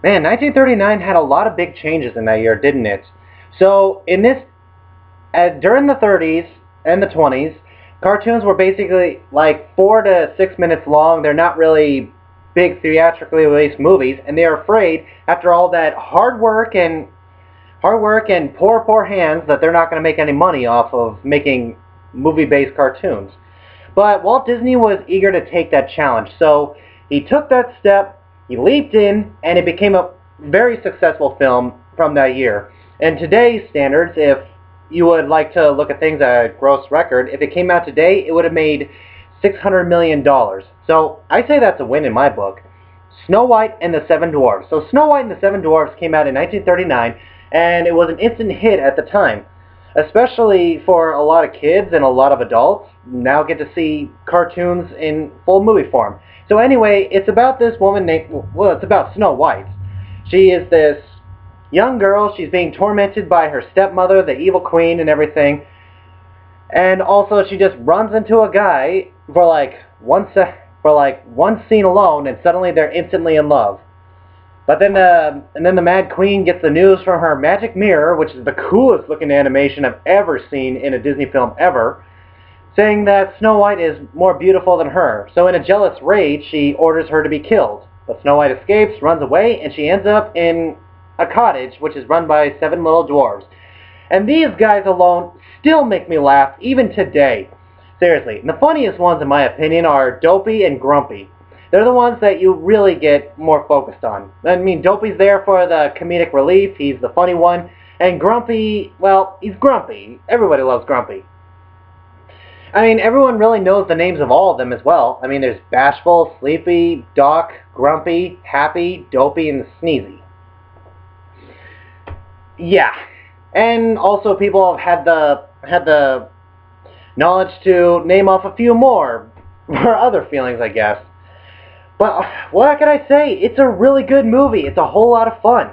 Man, 1939 had a lot of big changes in that year, didn't it? So in this, during the 30s and the 20s, cartoons were basically like 4 to 6 minutes long. They're not really big theatrically released movies, and they're afraid after all that hard work and poor hands that they're not going to make any money off of making movie-based cartoons. But Walt Disney was eager to take that challenge, so he took that step, he leaped in, and it became a very successful film from that year. And today's standards, if you would like to look at things at a gross record, if it came out today, it would have made $600 million. So I say that's a win in my book. Snow White and the Seven Dwarfs. So Snow White and the Seven Dwarfs came out in 1939, and it was an instant hit at the time, especially for a lot of kids and a lot of adults now get to see cartoons in full movie form. So anyway, it's about this woman named, well, it's about Snow White. She is this young girl. She's being tormented by her stepmother, the evil queen, and everything. And also, she just runs into a guy for like one scene alone, and suddenly they're instantly in love. But then, the Mad Queen gets the news from her magic mirror, which is the coolest looking animation I've ever seen in a Disney film ever, saying that Snow White is more beautiful than her. So in a jealous rage, she orders her to be killed. But Snow White escapes, runs away, and she ends up in a cottage which is run by 7 little dwarves. And these guys alone still make me laugh, even today. Seriously. And the funniest ones, in my opinion, are Dopey and Grumpy. They're the ones that you really get more focused on. I mean, Dopey's there for the comedic relief. He's the funny one. And Grumpy, well, he's Grumpy. Everybody loves Grumpy. I mean, everyone really knows the names of all of them as well. I mean, there's Bashful, Sleepy, Doc, Grumpy, Happy, Dopey, and Sneezy. Yeah. And also people have had the knowledge to name off a few more for other feelings, I guess. But what can I say? It's a really good movie. It's a whole lot of fun.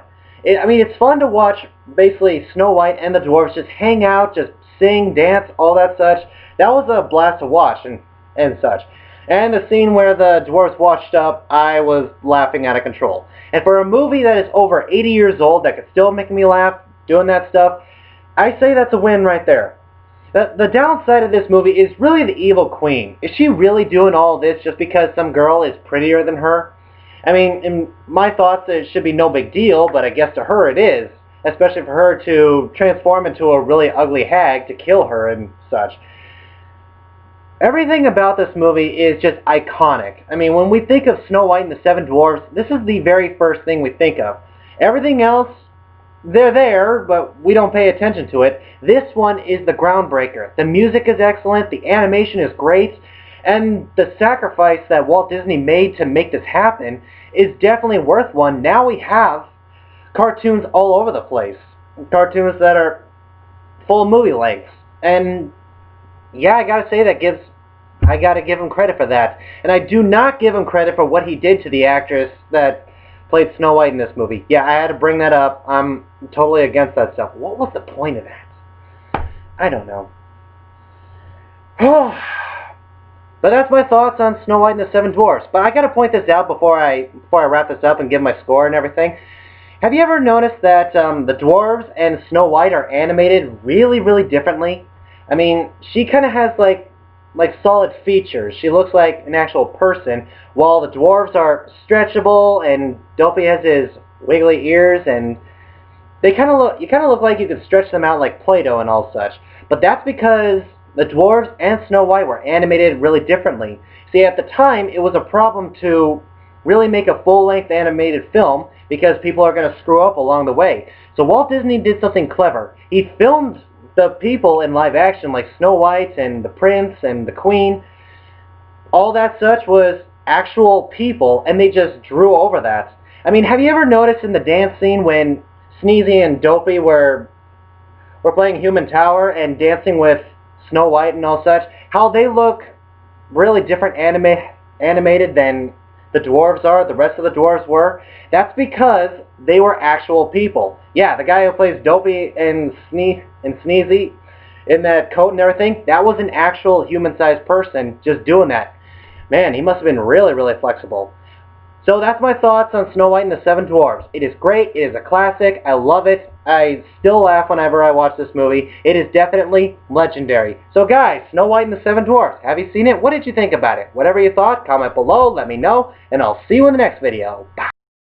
I mean, it's fun to watch basically Snow White and the dwarves just hang out, just sing, dance, all that such. That was a blast to watch and such. And the scene where the dwarves washed up, I was laughing out of control. And for a movie that is over 80 years old that could still make me laugh doing that stuff, I say that's a win right there. The downside of this movie is really the evil queen. Is she really doing all this just because some girl is prettier than her? I mean, in my thoughts, it should be no big deal, but I guess to her it is. Especially for her to transform into a really ugly hag to kill her and such. Everything about this movie is just iconic. I mean, when we think of Snow White and the Seven Dwarfs, this is the very first thing we think of. Everything else, they're there, but we don't pay attention to it. This one is the groundbreaker. The music is excellent, the animation is great, and the sacrifice that Walt Disney made to make this happen is definitely worth one. Now we have cartoons all over the place. Cartoons that are full movie lengths. And yeah, I gotta say I gotta give him credit for that. And I do not give him credit for what he did to the actress that played Snow White in this movie. Yeah, I had to bring that up. I'm totally against that stuff. What was the point of that? I don't know. But that's my thoughts on Snow White and the Seven Dwarfs. But I gotta point this out before I wrap this up and give my score and everything. Have you ever noticed that the dwarves and Snow White are animated really, really differently? I mean, she kind of has like solid features. She looks like an actual person, while the dwarves are stretchable, and Dopey has his wiggly ears, and you kind of look like you could stretch them out like Play-Doh and all such. But that's because the dwarves and Snow White were animated really differently. See, at the time, it was a problem to really make a full-length animated film because people are going to screw up along the way. So Walt Disney did something clever. He filmed the people in live action, like Snow White and the Prince and the Queen. All that such was actual people, and they just drew over that. I mean, have you ever noticed in the dance scene when Sneezy and Dopey were playing Human Tower and dancing with Snow White and all such, how they look really different animated than the dwarves are, the rest of the dwarves were? That's because they were actual people. Yeah, the guy who plays Dopey and Sneezy in that coat and everything, that was an actual human-sized person just doing that. Man, he must have been really, really flexible. So that's my thoughts on Snow White and the Seven Dwarfs. It is great. It is a classic. I love it. I still laugh whenever I watch this movie. It is definitely legendary. So guys, Snow White and the Seven Dwarfs, have you seen it? What did you think about it? Whatever you thought, comment below, let me know, and I'll see you in the next video. Bye.